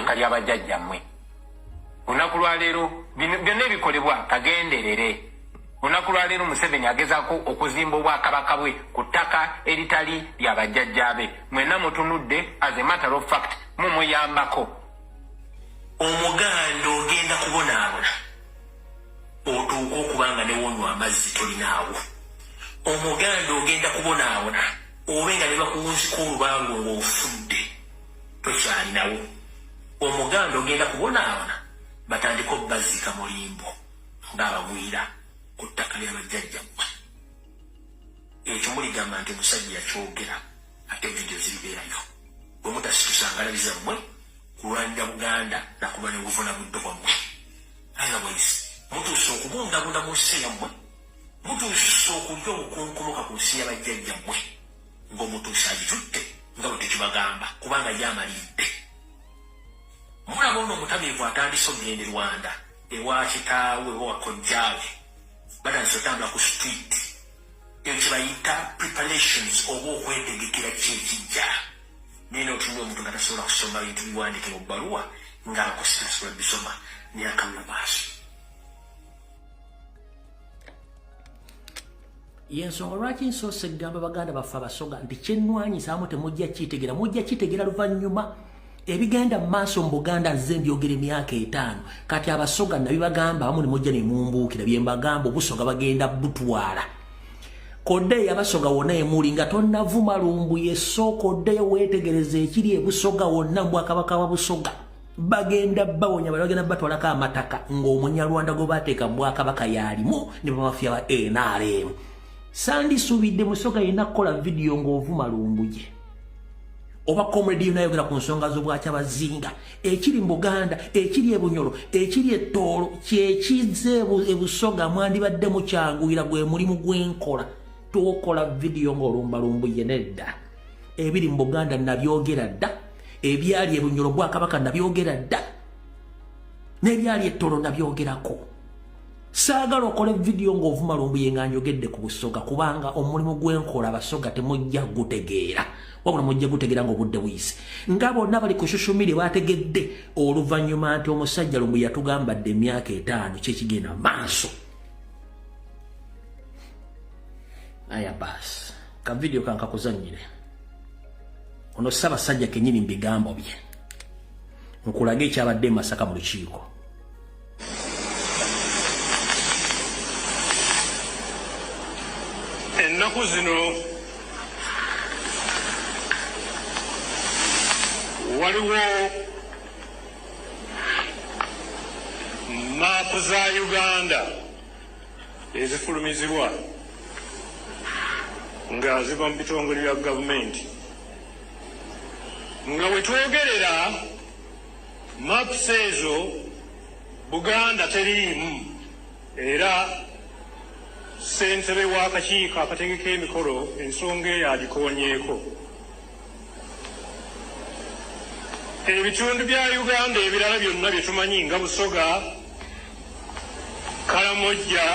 etteeka ly'abajjajjammwe. Olunaku lwa leero byonna ebikolebwa kagenderere. Olunaku lwa leero Museveni agezaako okuzimba obwakabaka bwe ku ttaka eritali lya bajjajjaabe. Mwenna mutunudde as a matter of fact mumuyambako. Omuganda ogenda kubonaabona otuuka okubanga ne wonywa amazzi tolinaawo. Omuganda ogenda kubonaabona obenga ne bakuwunziko olubango ng'ofudde tokyalinawo. Omuganda ogenda kubonaabona batandika obbazika mulimbo ng'abagwira ku ttaka ly'abajjajjammwe. Ekyo muligamba nti musajja yakyogera ate vidiyo ziribeerayo. Bwe mutasitusangalaliza mmwe kulwanira Buganda nakuba ne buvuna buddo bwammwe. Otherwise mutuuse okubundabunda mu nsi yammwe, mutuuse okulya obukunkumuka ku nsi y'abajjajjammwe ng'omutuuse agitutte nga bwe tekibagamba kubanga yamalidde. Mulaba ono omutamiivu atandise okugenda e Rwanda ewa kitaawe ewa kojjaawe batandise otambula ku street. Ekyo kye bayita preparations oba okwetegekera kyekijja. Nina otunula omuntu nga tasobola kusoma bintu biwandiike mu bbaluwa ng'abakozi tasobola bisoma n'akamula maaso. Yensonga lwaki nsoose gamba baganda baffe abasoga nti kyennwanyisa amu temujja kitegera, mujja kitegera luvannyuma ebigenda mu maaso mu Buganda. Nze mbyogera emyaka 5 kati abasoga nabibagamba abamu ne mujja ne mumbuukira bye mbagamba obusoga bagenda butwala. Koddeyo abasoga wonna emuli nga tonnavuma lumbuye sookoddeyo weetegereza ekiri ebusoga wonna mu Bwakabaka wa Busoga. Bagenda bawonya bali bagenda batwalako amataka ng'Omunyarwanda gwe baateeka mu Bwakabaka yaalimu ne bamafya ba NRM. Sandisuubidde Musoga yenna kukola vidiyo ng'ovuma lumbuye oba comrade unayogera ku nsonga z'Obwakyabazinga. Ekiri mu Buganda, ekiri e Bunyoro, ekiri e Tooro, kyekize e Busoga mwandibadde mukyanguyira gwe mulimu gwenkola. Tokola vidiyo ng'olumba lumbuye nedda. Ebiri mu Buganda nabyogera dda, ebyali e Bunyoro Bwakabaka nabyogera dda, n'ebyali e Tooro nabyogerako. Saagala okola vidiyo ng'ovuma lumbuye nga njogedde ku Busoga kubanga omulimu gwenkola Abasoga temujja gutegeera. Wabula mujja gutegeera ng'obudde buyise. Nga bonna bali ku social media bategedde oluvannyuma nti omusajja lumbuye yatugambadde emyaka 5 kyekigenda maaso. Aya basi, ka video kankakuzannyire. Ono Ssaabasajja kennyini mu bigambo bye. Nkulaga ekyabadde Masaka mu lukiiko. Ennaku zino waliwo maapu za Uganda ezifulumizibwa nga ziva mu bitongole bya gavumenti nga wetwogerera maapu ezo Buganda teriimu era ssentebe w'akakiiko akategeka emikolo ensonga eyo agikoonyeeko. Ebitundu bya Uganda ebirala byonna bye tumanyi nga Busoga, Kalamojja,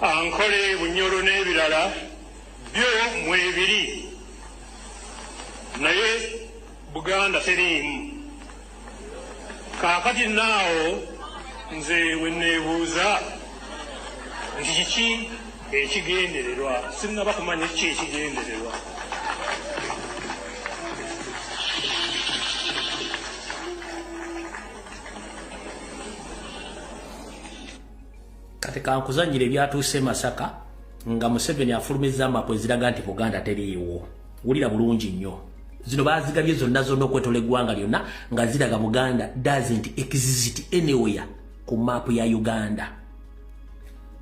Ankole, Bunyoro n'ebirala byo mwebiri, naye Buganda teriimu. Kaakati naawo nze wenneebuuza nti kiki ekigendererwa? Sinnaba kumanya kiki ekigendererwa. Kati kankuzannyire ebyatuuse Masaka nga Museveni afulumizza maapu eziraga nti Buganda teriiwo. Wulira bulungi nnyo. Zino baazigabye zonna okwetola eggwanga lyonna nga ziraga Buganda doesn't exist anywhere ku maapu ya Uganda.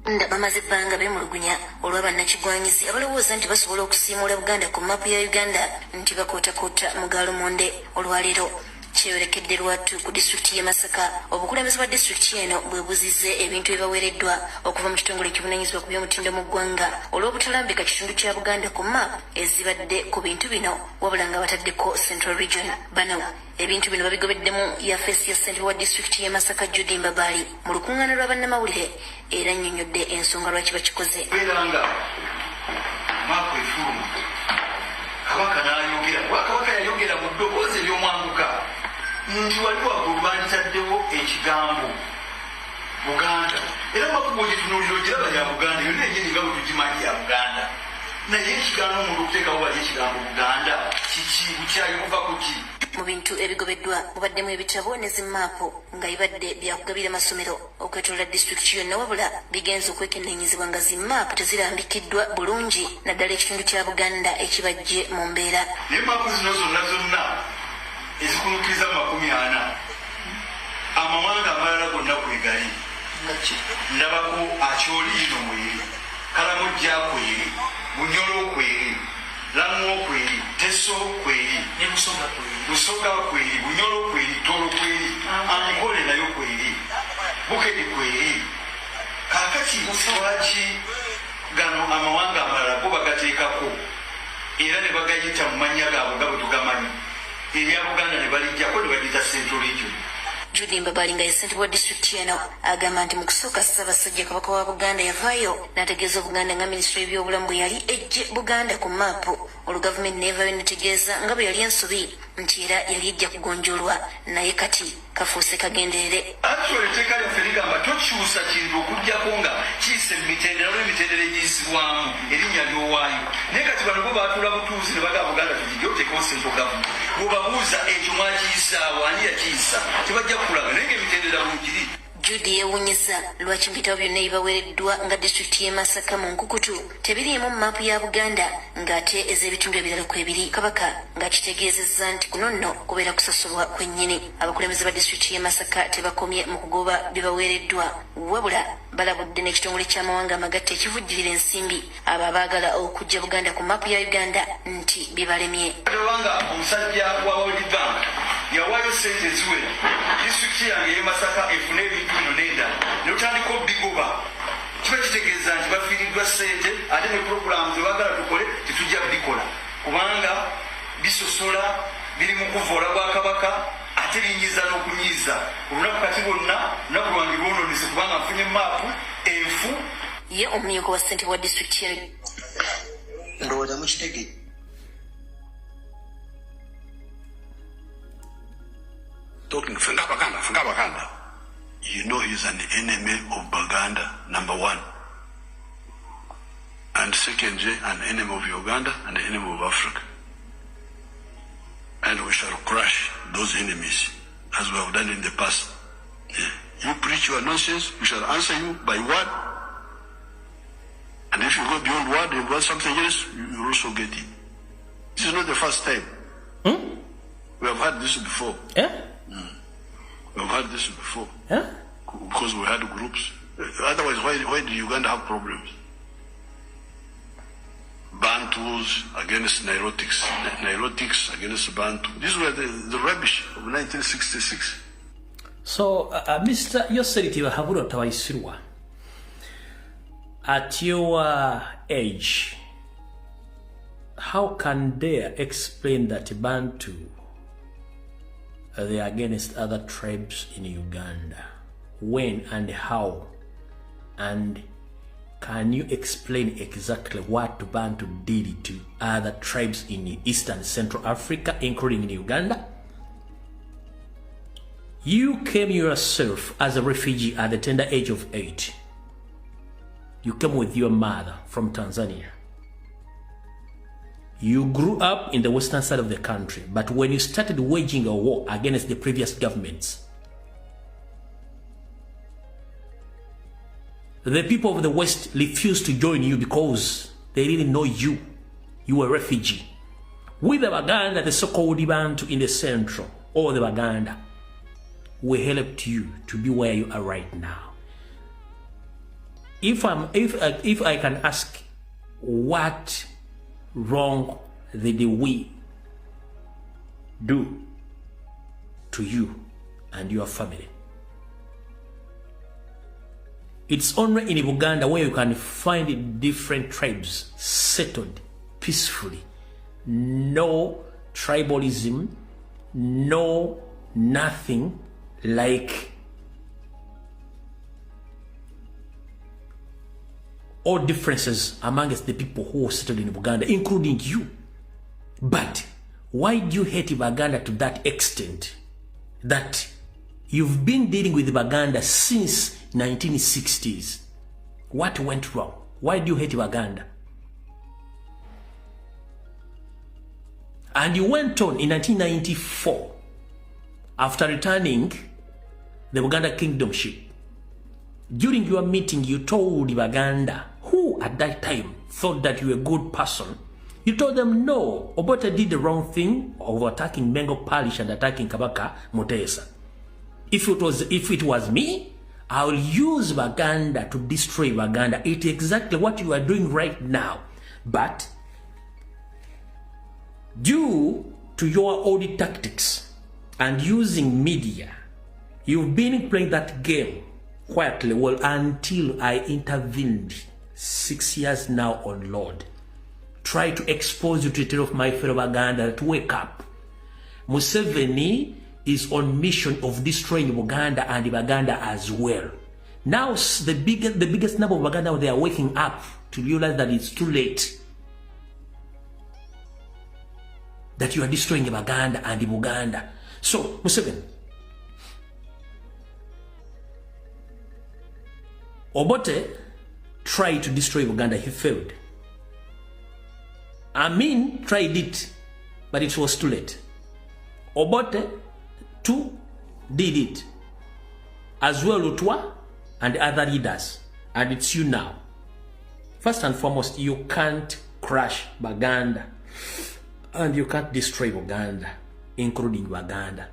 Bamaze ebbanga beemulugunya olw'abannakigwanyizi abalowooza nti basobola okusiimuula Buganda ku maapu ya Uganda nti bakootakoota mu Galumonde. Olwaleero kyeyolekedde lwatu ku disitulikiti y'e Masaka. Obukulembeze bwa disitulikiti eno bwe buzizze ebintu ebibaweereddwa okuva mu kitongole ekivunaanyizibwa ku by'omutindo mu ggwanga olw'obutalambika kitundu kya Buganda ku maapu ezibadde ku bintu bino wabula nga bataddeko Central Region. Bano ebintu bino babigobeddemu yafeesi ya ssentebe wa disitulikiti y'e Masaka Judy Mbabali mu lukuŋŋaana lwa bannamawulire era nnyonnyodde ensonga lwaki bakikoze. Maapu efuluma Kabaka n'ayogera, Kabaka yayogera mu ddoboozi ery'omwanguka nti waliwo waggulu banditaddewo ekigambo Buganda era makubo gyetunuulira ogiraba ya Buganda yonna enyini nga bwe tugimanyi ya Buganda naye ekigaana omuntu okuteekawo wali ekigambo Buganda kiki bukyayi buva ku ki. Mu bintu ebigobeddwa mubaddemu ebitabo ne zimaapu nga bibadde byakugabira masomero okwetooloola disitulikiti yonna wabula bigenze okwekennenyezebwa nga zimaapu tezirambikiddwa bulungi naddala ekitundu kya Buganda ekibajje mu mbeera. Naye maapu zino zonna ezikunukiriza mu 40 amawanga amalala gonna kwegali ndabako akyoliino mweri Kalamojja kweri Bunyolo kweri Lamuwo kweri Teso kweri Busoga kweri Bunyolo kweri Tolo kweri Ankole nayo kweri Bukedi kweri kakati lwaki gano amawanga amalala go bagateekako era ne bagayita mu mannya gaabwe nga bwe tugamanyi ebya Buganda ne balijjako ne bagiyita Central Region. Judy Mbabali nga ye ssentebe wa disitulikiti eno agamba nti mu kusooka Ssaabasajja Kabaka wa Buganda yavaayo n'ategeeza Obuganda nga minisitule y'ebyobulamu bwe yali ejje Buganda ku maapu olwo gavumenti neevaayo netegeeza nga bwe yali ensobi nti era yali ejja kugonjoolwa naye kati kafuuse kagenderere. Actually etteeka lyaffe ligamba tokyusa kintu okuggyako nga kiyise mu mitendera olw'emitendera egiyisibwamu erinnya ly'owaayo naye kati bano bo baatula butuuzi ne bagamba Buganda tugijja oteekawo central government bw'obabuuza ekyo mwakiyisaawo ani yakiyisa tebajja kulaga naye ng'emitendera bwegiri. Judy yeewuunyiza lwaki mu bitabo byonna ebibaweereddwa nga disitulikiti y'e Masaka mu nkukutu tebiriimu maapu ya Buganda ng'ate ez'ebitundu ebirala kwebiri. Kabaka ng'akitegeezezza nti kuno nno kubeera kusasulwa kwennyini. Abakulembeze ba disitulikiti y'e Masaka tebakomye mu kugoba bye baweereddwa wabula balabudde n'ekitongole ky'amawanga amagatte ekivujjirira ensimbi abo abaagala okujja Buganda ku maapu ya Uganda nti bibalemye. Kubanga omusajja wa World Bank yawaayo ssente eziwera disitulikiti yange y'e Masaka efune ebintu bino n'endala ne tutandika obigoba kiba kitegeeza nti bafiiriddwa ssente ate ne puroguramu ze baagala tukole tetujja bikola kubanga bisosola biri mu kuvoola bwa Kabaka ate binyiza n'okunyiza olunaku kati lwonna lunaku lwange lwononese kubanga nfunye maapu enfu. Ye omumyuka wa ssentebe wa disitulikiti eno ndowooza mukitege talking Baganda. You know he's an enemy of Baganda, number one. And secondly, an enemy of Uganda and an enemy of Africa. And we shall crush those enemies as we have done in the past. Yeah. You preach your nonsense, we shall answer you by word. And if you go beyond word and want something else, you will also get it. This is not the first time. We have had this before. Yeah? We've had this before. Yeah? Because we had groups. Otherwise, why do Uganda have problems? Bantus against Nilotics. Nilotics against Bantu. These were the rubbish of 1966. So, Mr. Hostility Haburo Tawaisirwa, at your age, how can they explain that Bantu they are against other tribes in Uganda? When and how? And can you explain exactly what Bantu did to other tribes in Eastern Central Africa, including in Uganda? You came yourself as a refugee at the tender age of 8. You came with your mother from Tanzania. You grew up in the western side of the country, but when you started waging a war against the previous governments, the people of the West refused to join you because they didn't know you. You were a refugee. With the Baganda, the so-called Bantu in the central, or the Baganda, we helped you to be where you are right now. If I can ask, what wrong did we do to you and your family? It's only in Uganda where you can find different tribes settled peacefully. No tribalism, no nothing like all differences amongst the people who settled in Uganda, including you. But why do you hate Uganda to that extent? that you've been dealing with Baganda since 1960s. What went wrong? Why do you hate Baganda? And you went on in 1994, after returning the Buganda kingdomship. During your meeting, you told Baganda, who at that time thought that you were a good person, you told them, no, Obote did the wrong thing of attacking Bengo Parish and attacking Kabaka Mutesa. If it was me, I will use Baganda to destroy Baganda. It's exactly what you are doing right now. But due to your old tactics and using media, you've been playing that game quietly well until I intervened 6 years now on Lord. Try to expose you to tell of my fellow Baganda to wake up. Museveni is on mission of destroying Uganda and Baganda as well. Now the biggest number of Baganda, they are waking up to realize that it's too late. That you are destroying Baganda and Uganda. So, Museveni, Obote tried to destroy Uganda, he failed. Amin tried it, but it was too late. Obote too did it, as well Utwa and other leaders, and it's you now. First and foremost, you can't crush Baganda, and you can't destroy Uganda, including Uganda.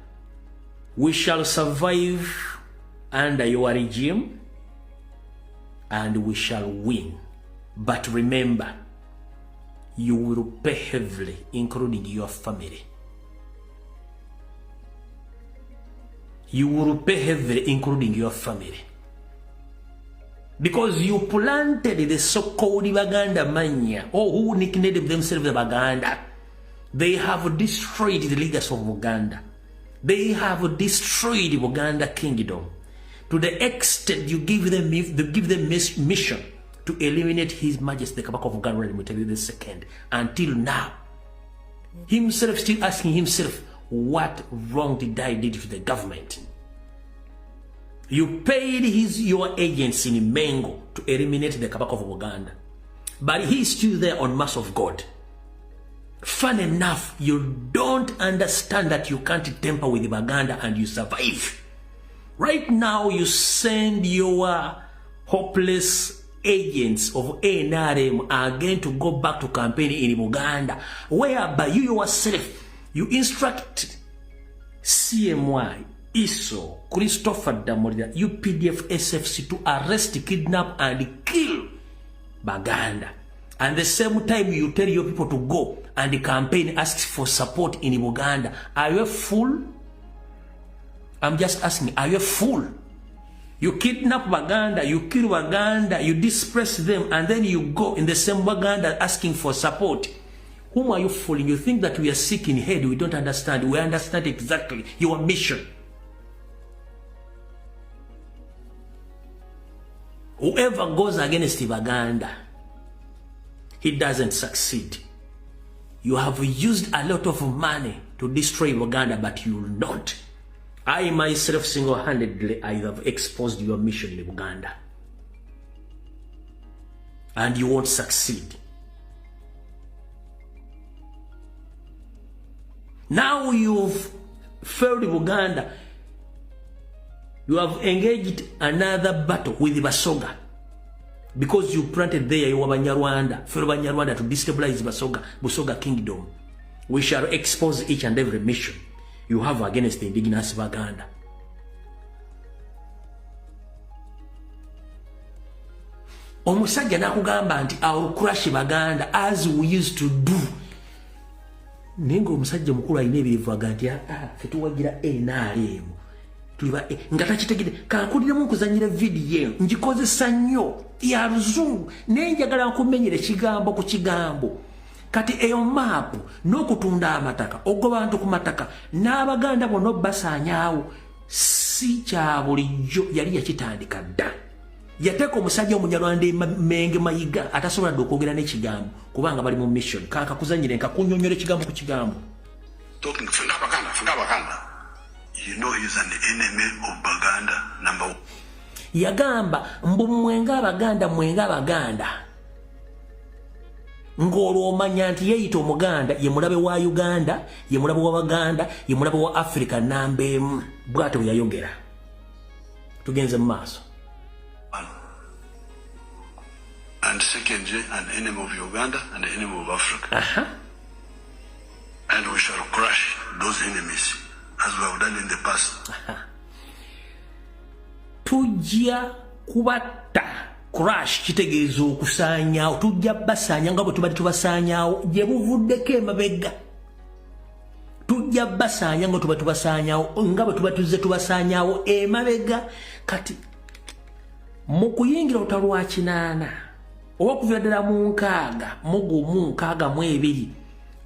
We shall survive under your regime, and we shall win. But remember, you will pay heavily, including your family. You will pay heavily, including your family. Because you planted the so-called Baganda mania, or who nicknamed themselves the Baganda. They have destroyed the leaders of Uganda. They have destroyed the Uganda kingdom. To the extent you give them mission to eliminate His Majesty the Kabaka of Uganda II. Until now, himself still asking himself, what wrong did I do to the government? You paid your agents in Mengo to eliminate the Kabaka of Uganda, but he's still there on Maaso of God. Fun enough, you don't understand that you can't tamper with Baganda and you survive. Right now, you send your hopeless agents of NRM are going to go back to campaign in Uganda, whereby you yourself, you instruct CMY, ISO, Christopher Damorida, UPDF, SFC to arrest, kidnap, and kill Baganda. And the same time you tell your people to go and the campaign asks for support in Uganda. Are you a fool? I'm just asking, are you a fool? You kidnap Baganda, you kill Baganda, you disperse them, and then you go in the same Baganda asking for support. Whom are you fooling? You think that we are sick in head, we don't understand. We understand exactly your mission. Whoever goes against Baganda, he doesn't succeed. You have used a lot of money to destroy Uganda, but you will not. I myself single-handedly, I have exposed your mission in Uganda. And you won't succeed. Now you've failed Uganda. You have engaged another battle with Basoga. Because you planted there your Banyarwanda, fellow Banyarwanda, to destabilize Busoga kingdom. We shall expose each and every mission you have against the indigenous Baganda. Omusajja nakugamba nti I will crush Baganda as we used to do. Nengo omusajja mukulu ayina ebirivu aganti fetuwagira NRM. Ngata kitegede kakuliremu nkuzanyira video ngikozesa nnyo ya luzungu nenjagala nkumenyere ekigambo ku kigambo. Kati eyo map n'okutunda amataka ogoba bantu ku mataka n'Abaganda bonna basanyaawo si kya bulijjo yali yakitandika dda. Yateeka omusajja Omunyarwanda Menge Mayiga atasobola okwogera n'ekigambo kubanga bali mu mission. Kankakuzanyire nkakunyonyola ekigambo ku kigambo. Talking Baganda. You know he's an enemy of Baganda, number one. Yagamba mbu mwenga abaganda ng'olwo omanya nti yeeyita omuganda ye mulabe wa Uganda, ye mulabe wa Baganda, ye mulabe wa Africa namba emu. Bw'atyo bwe yayogera. Tugenze mu maaso. And secondly, an enemy of Uganda and an enemy of Africa. And we shall crush those enemies as we have done in the past. Tujja kubatta. Crash kitegeeza okusaanyaawo. Tujja basaanya nga bwe tubadde tubasaanyaawo gye buvuddeko emabega. Tujja basaanya nga tubadde tubasaanyaawo nga bwe tuba tuzze tubasaanyaawo emabega. Kati mu kuyingira olutalo lwa 8 oba okuviira ddala mu 6 mu 2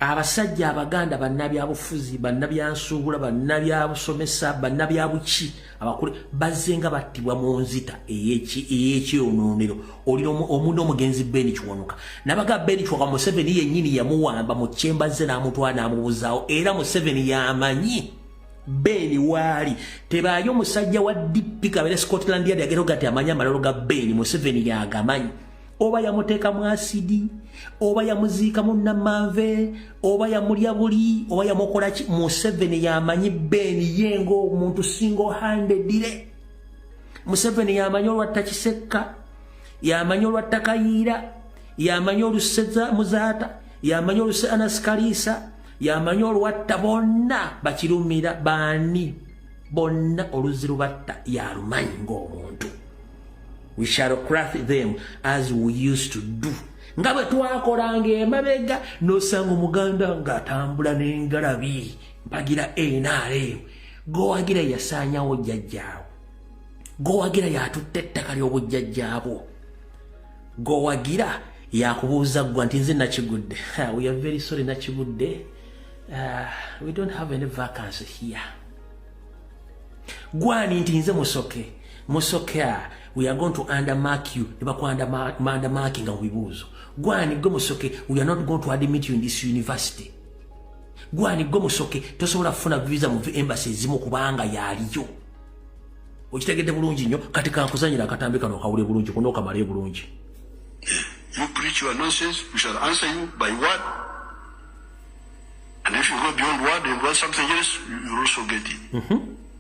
abasajja abaganda bannabyabufuzi, bannabyansuubula, bannabyabusomesa, bannabyabuki abakulu bazzenga battibwa mu nzita ey'ekyonoonero. Olina omuntu omugenzi Beni Kiwanuka nabaga Beni Kiwanuka Museveni yennyini yamuwamba mu kyemba ze n'amutwala n'amubuzaawo, era Museveni yamanyi Beni waali. Tebaayo omusajja wa DP kabere Scotland Yard yagera gati amanyi amalalo ga Beni. Museveni yagamanyi. Oba yamuteeka mu asidi, oba yamuziika mu namanve, oba yamulya buli, oba yamukola ki, Museveni yamanyi Beni yengo omuntu single handed. Museveni yamanyi olwatta Kisekka, yamanyi olwatta Kayiira, yamanyi oluseza Muzaata, yamanyi oluse Anasikalisa, yamanyi olwatta bonna bakirumira baani bonna oluzi lubatta yalumanyi ng'omuntu. We shall crush them as we used to do. Nga bwe twakolanga emabega n'osanga omuganda ng'atambula n'engalabi mpagira NRM. Gowagira yasaanyawo jjajjaawo. Gowagira yatutte ettaka ly'obujjajjaabwo. Gowagira yakubuuza ggwa nti nze nakigudde. We are very sorry nakigudde. We don't have any vacancy here. Gwani nti nze musoke. We are going to undermark you. Undermarking and wibuzo. Gwani go musoke. We are not going to admit you in this university. Gwani go musoke. Tosobola kufuna visa mu embassy zimu kubanga yaliyo. Okitegedde bulungi nnyo kati kankuzanyira akatambi kano kawule bulungi kuno kamale bulungi. You preach your nonsense, we shall answer you by word. And if you go beyond word and want something else, you also get it.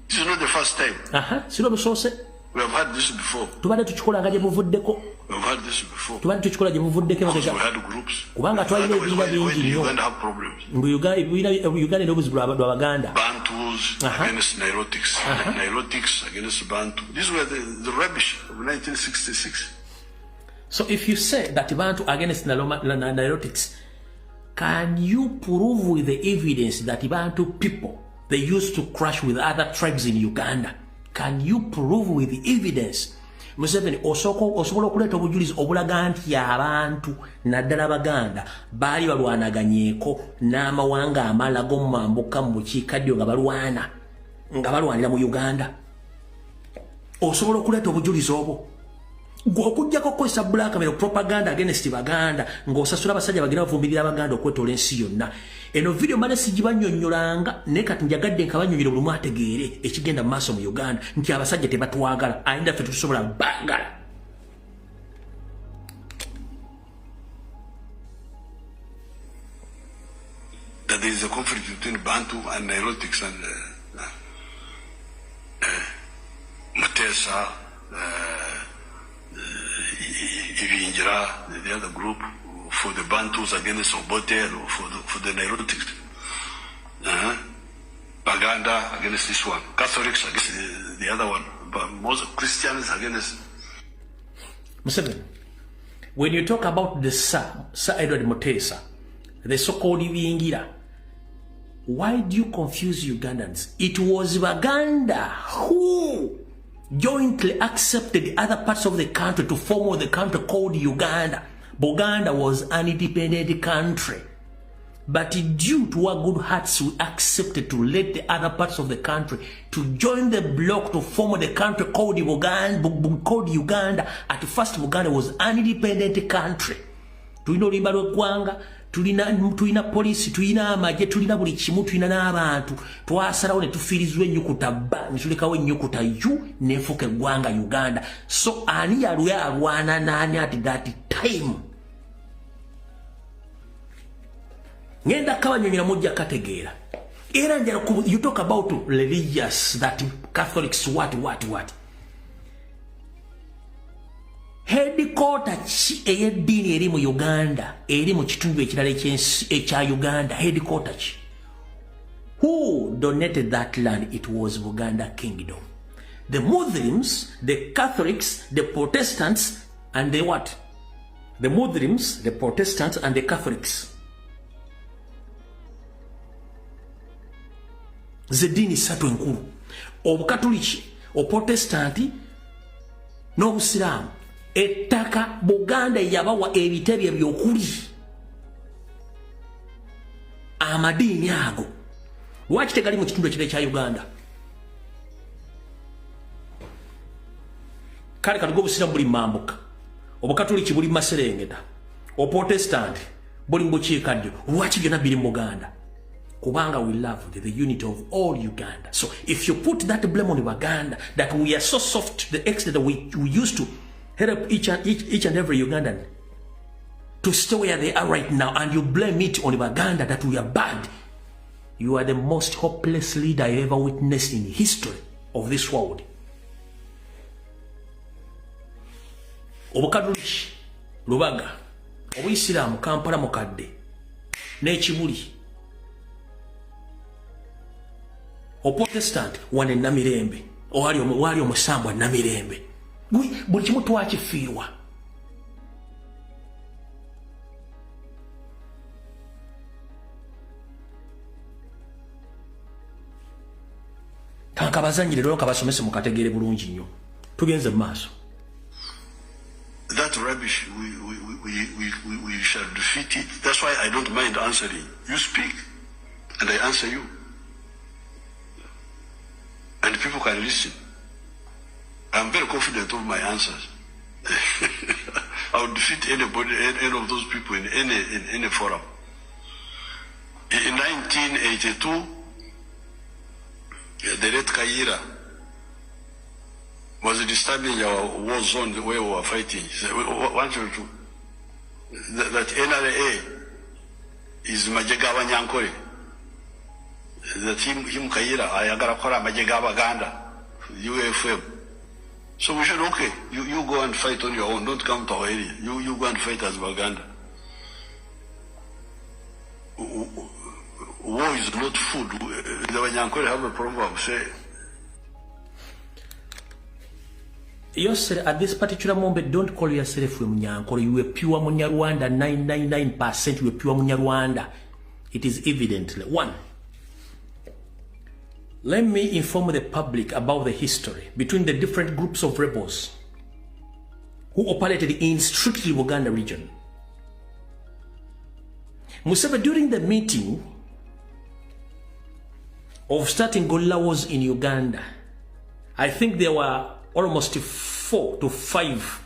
This is not the first time. Sino busose. We have had this before. Tubadde tukikola gye buvuddeko. We have had this before. Tubadde tukikola gye buvuddeko mabega. We had groups. Kubanga twalina ebibiina bingi nnyo. Uganda have problems. Uganda n'obuzibu lw'Abaganda. Bantus against Nilotics. Nilotics against Bantu. These were the rubbish of 1966. So if you say that Bantu against Nilotics, can you prove with the evidence that Bantu people, they used to crash with other tribes in Uganda? Can you prove with the evidence? Museveni osobola okuleeta obujulizi obulaga nti abantu naddala Baganda baali balwanaganyeeko n'amawanga amalala g'omumambuka mu bukiikaddyo nga balwanira mu Uganda. Osobola okuleeta obujulizi obwo. Gw'okujjako okukozesa blackmail propaganda against Baganda ng'osasula abasajja bagenda bavumirira Abaganda okwetoola ensi yonna. Eno video mane sigibanyonnyolanga naye kati njagadde nkabanyonyera buli omu ategeere ekigenda mu maaso mu Uganda nti abasajja tebatwagala ayinda ffe tusobola bangala. That there is a conflict between Bantu and Nilotics and Matesa, Ibinjira, the other group, for the Bantus against Obote, or for the Nilotics. Baganda against this one. Catholics against the other one. But most Christians against. Museveni, when you talk about the Sir Edward Mutesa, the so-called Ibinjira, why do you confuse Ugandans? It was Baganda who jointly accepted other parts of the country to form the country called Uganda. Buganda was an independent country. But due to our good hearts, we accepted to let the other parts of the country to join the bloc to form the country called Uganda. At first, Uganda was an independent country. Do you know Limba Gwanga? tulina police, tulina amaje, tulina buli kimu, tulina n'abantu. Twasalawo ne tufiirizwa ennyukuta ba, ne tulekawo ennyukuta U n'efuuka eggwanga Uganda. So ani alwana n'ani at that time? Ngenda kabanyonyera mujja kategeera. Era njala you talk about religious, that Catholics what. Headquarter chi eyeddiini eri mu Uganda, eri mu kitundu ekirala ekya Uganda, headquarter chi. Who donated that land? It was Buganda Kingdom. The Muslims, the Catholics, the Protestants, and the what? The Muslims, the Protestants, and the Catholics. Zedini satu enkulu. Obukatoliki, Oprotestanti, n'Obusiraamu. Ettaka Buganda yabawa ebitebe by'okuli. Amadiini ago. Lwaki tegali mu kitundu ekirala ekya Uganda? Kale katugo Obusiraamu buli Mambuka. Obukatoliki buli Maserengeta. Oprotestanti buli Bukiikaddyo. Lwaki byonna biri mu Buganda? Kubanga we love the unity of all Uganda. So if you put that blame on Uganda, that we are so soft to the extent that we used to help each and every Ugandan to stay where they are right now, and you blame it on Uganda that we are bad, you are the most hopeless leader I ever witnessed in the history of this world. Obukatoliki Lubaga, Obuyisiraamu Kampala Mukadde, n'Ekibuli, Oprotestant wane Namirembe, wali omusambwa Namirembe. Buli kimu twakifiirwa. Kankabazanyire lero kabasomese mukategeere bulungi nnyo. Tugenze maaso. That rubbish, we shall defeat it. That's why I don't mind answering. You speak, and I answer you. And people can listen. I'm very confident of my answers. I would defeat anybody, any of those people in any forum. In 1982, the Red Kaira was disturbing our war zone where we were fighting. That NRA is Majegawa Nyankore. That him Kaira, ayagara kora Majegawa Ganda, UFM. So we should, okay, you go and fight on your own, don't come to our area. You go and fight as Baganda. War is not food. The Wanyankore have a proverb, say. Yes, at this particular moment, don't call yourself a Munyankore. You are pure Munyarwanda, 999%. You are pure Munyarwanda. It is evidently. One, let me inform the public about the history between the different groups of rebels who operated in strictly Buganda region. Museveni, during the meeting of starting guerrilla wars in Uganda, I think there were almost 4 to 5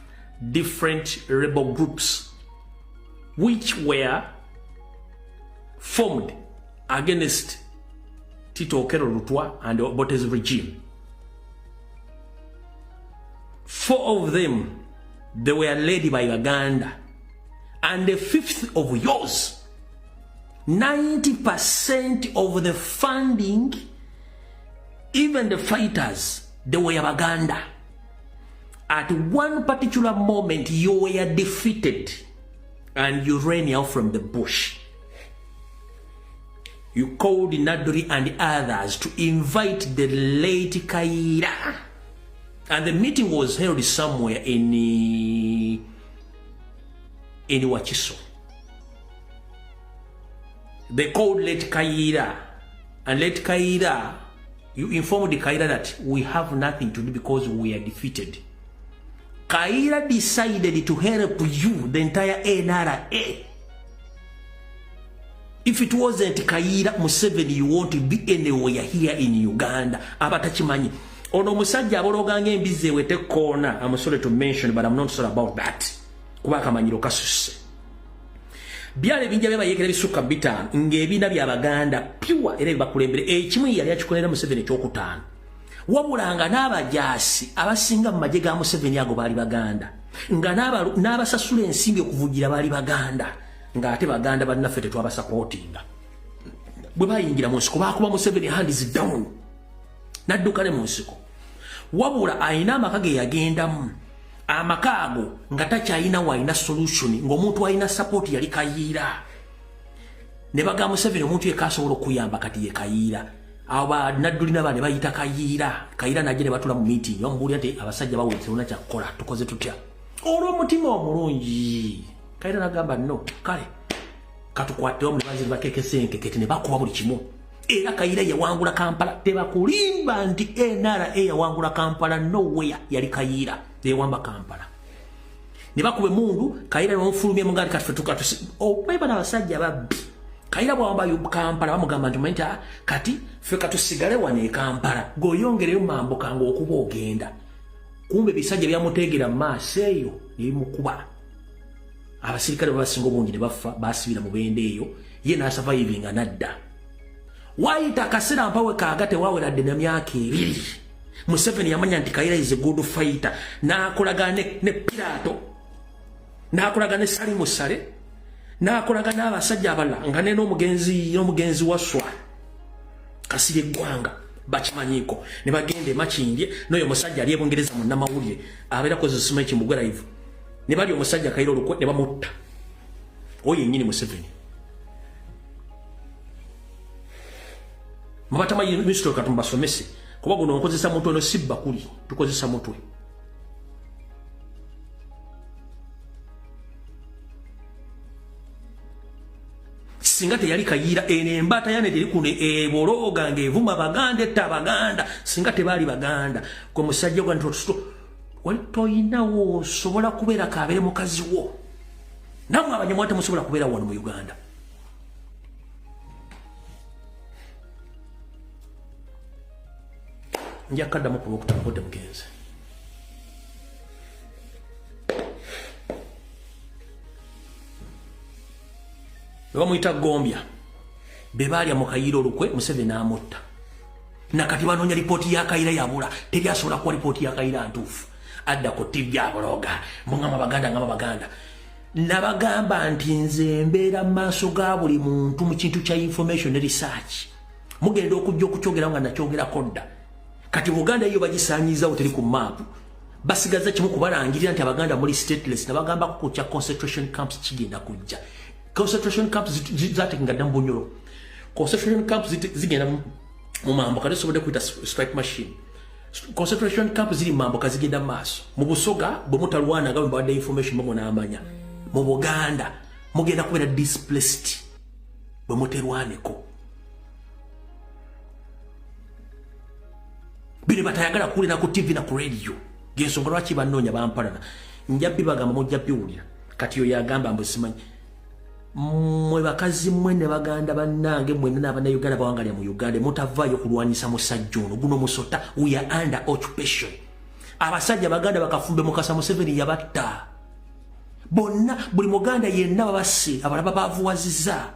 different rebel groups which were formed against Tito Okero Rutwa and Obote's regime. 4 of them, they were led by Uganda. And the 5th of yours, 90% of the funding, even the fighters, they were Uganda. At one particular moment, you were defeated and you ran out from the bush. You called Naduri and others to invite the late Kaira. And the meeting was held somewhere in Wachiso. They called late Kaira. And late Kaira, you informed the Kaira that we have nothing to do because we are defeated. Kaira decided to help you, the entire NRA. If it wasn't Kaira Museveni, you want to be anywhere here in Uganda. Abatachimanyi. Ono musajja abologange embize wete corner. I'm sorry to mention, but I'm not sorry about that. Kubaka manyiro kasuse. byale binja byabayekera bisuka bitano ng'ebina by'Abaganda pure era bakulembere ekimu yali akikolera Museveni ekyokutaano wabulanga n'abajaasi abasinga mu magye ga Museveni ago baali Baganda nga n'abasasula ensimbi okuvugira baali Baganda ng'ate Baganda bannaffe tetwabasapootinga bwe bayingira mu nsiko baakuba Museveni hands down n'adduka ne mu nsiko wabula ayina amaka ge yagendamu amaka ago nga takyayina wayina solution ng'omuntu ayina support yali Kayiira ne baga Museveni omuntu yekasobola okuyamba kati ye Kayiira aba naddulina bane bayita Kayiira najje ne batula mu meeting yomubulya nti abasajja bawulitse una kyakola tukoze tutya olw'omutima omulungi Kayiira nagamba no kale katukwate omulibazi bakekesenke kete ne bakuba buli kimu era Kayiira yawangula Kampala tebakulimba nti NRA yawangula Kampala nowhere yali Kayiira yawamba Kampala ne bakube mundu Kayiira n'omufulumye mungati kati fetuka obeba n'abasajja babbi Kayiira bwawamba Kampala bamugamba nti menta kati fe katusigale wane Kampala goyongereyo mambo kanga okuba ogenda kumbe bisajja byamuteegera Maaso eyo nebimukuba abasirikale babasinga obungi ne bafa basibira mu bende eyo ye n'asurvivinga nadda wayita akaseera mpawe kaagate waweradde na myaka 2 Museveni yamanya nti Kayiira is a good fighter n'akolaga ne Pirato n'akolaga ne Sali Musale n'akolaga n'abasajja abalala nga ne n'omugenzi waswa Kasirye Gwanga bakimanyiko ne bagende makindye n'oyo musajja ali ebungereza mu namawulire abeera koze sima ekimugwe live ne bali omusajja Kayiira olukwe ne bamutta oyo yennyini Museveni Mabatama ministro katumba somese kuba guno nkozesa mutwe no sibba kuli tukozesa mutwe singa teyali Kayiira ene embata yane teri kune ebologa ngevuma Baganda tabaganda singa tebali Baganda kwa musajja gwa ntoto wali toyinawo sobola kubeera kabere mukazi wo namwe abanyamwate musobola kubeera wano mu Uganda njakadda mu kulokutakodde mugenzi bamuyita Gombya bebalya mu Kayiira olukwe Museveni amutta nakati banoonya lipooti ya Kayiira yabula teri asobola kuwa lipooti ya Kayiira ntuufu adda ku TV abologa mungama Baganda nabagamba nti nze mbeera mu maaso ga buli muntu mu kintu kya information ne research mugenda okujja okukyogera nga nakyogerako dda kati Buganda iyo bagisanyizawo teri ku map basigaza kimu kubalangirira nti Abaganda muri stateless nabagamba ku kya concentration camps kigenda kujja concentration camps zatekinga Dambunyoro concentration camps zigenda mu mambo kale sobode kuita strike machine concentration camps ziri mambo kazigenda Maaso mu Busoga bwe mutalwana nga mbadde information mbo naamanya mu Buganda mugenda kubeera displaced bwe muterwaneko bine batayagala kuwulira ku TV na ku radio gensonga lwaki bannoonya bampalana njabbi bagamba mujjabbi wulira kati yo yagamba mbu simanyi mwe bakazi mwe ne Baganda bannange mwenna n'Abannayuganda bawangalya mu Uganda mutavaayo kulwanyisa musajja ono guno musota we are under occupation abasajja Baganda bakafumbe Mukasa Museveni yabatta bonna buli Muganda yenna babasi abalaba bavuwaziza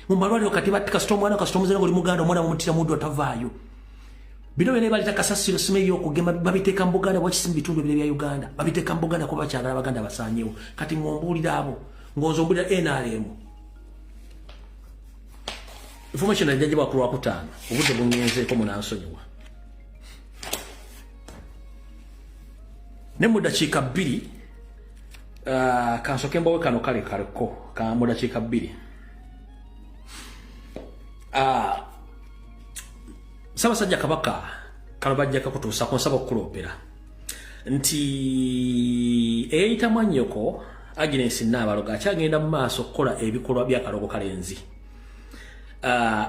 mu malwaliro kati batika mwana kasitomu zena ngoli Muganda omwana mumutira muddu atavaayo bino bene bali takasasiro simeyo okugema babiteeka mu Buganda bwakisimbi bitundu bile bya Uganda babiteeka mu Buganda kuba kyagala Abaganda basanyewo kati ngombuulira abo ngozombulira NRM information ajjaje bakulwa kutaano obudde bungenzeeko munansonyiwa ne mu dakiika 2 kansoke mbawe kano kale kaleko ka mu dakiika 2 Ssaabasajja Kabaka kalabajjaka kutuusa ku nsaba okukulopera nti eyita Mwanyoko Agnes Nabaloga akyagenda mu maaso okukola ebikolwa bya Kalogo Kalenzi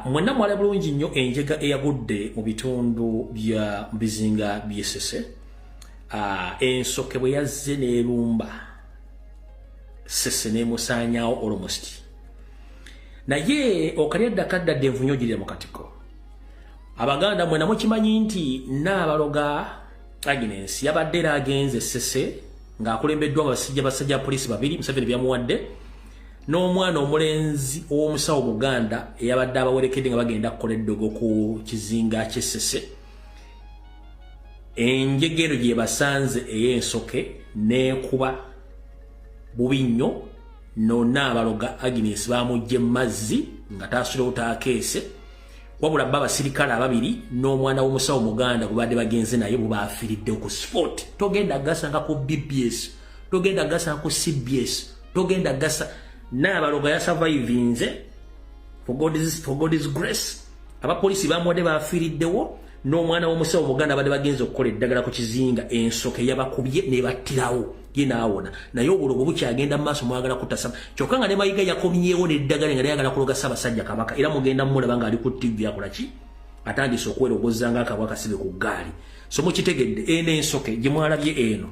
mwenna mwala bulungi nnyo enjega eyagudde mu bitundu bya bizinga by'Essese ensoke bwe yazze n'erumba Ssese n'emusaanyaawo almost naye okalya eddakaddadde envunyogirira mu Katikiro Abaganda mwena mukimanyi nti Nabaloga Agnes yabadde era agenze Ssese ng'akulembeddwa abasajja polisi babiri Museveni byamuwadde n'omwana omulenzi ow'omusawo Muganda eyabadde abawerekedde nga bagenda kukola eddogo ku kizinga ky'Essese. Enjegero gye basanze ey'ensoke n'ekuba bubi nnyo, nonna abaloga Agnes bamugye mu mazzi nga taasulewo taakeese, wabula bba abasirikale ababiri n'omwana w'omusawo Muganda gwe badde bagenze naye bo baafiiridde ku sport. Togenda gasanga ku BBS, togenda gasanga ku CBS, togenda gasa n'abaloga ya survivinze for God's grace. Abapolisi bamuwadde baafiiriddewo, n'omwana w'omusawo Muganda badde bagenze okukola eddagala ku kizinga, ensoke yabakubye n'ebattirawo ye n'awona. Naye obulogo bukyagenda mu maaso mwagala kutasama. Kyokka nga ne Mayiga yakomyewo n'eddagala nga yagala kuloga Ssaabasajja Kabaka, era mugenda mmulaba ng'ali ku TV akola ki? Atandise okwerogoza ng'akabwa kasibe ku ggaali. So mukitegedde eno ensoke gye mwalabye eno.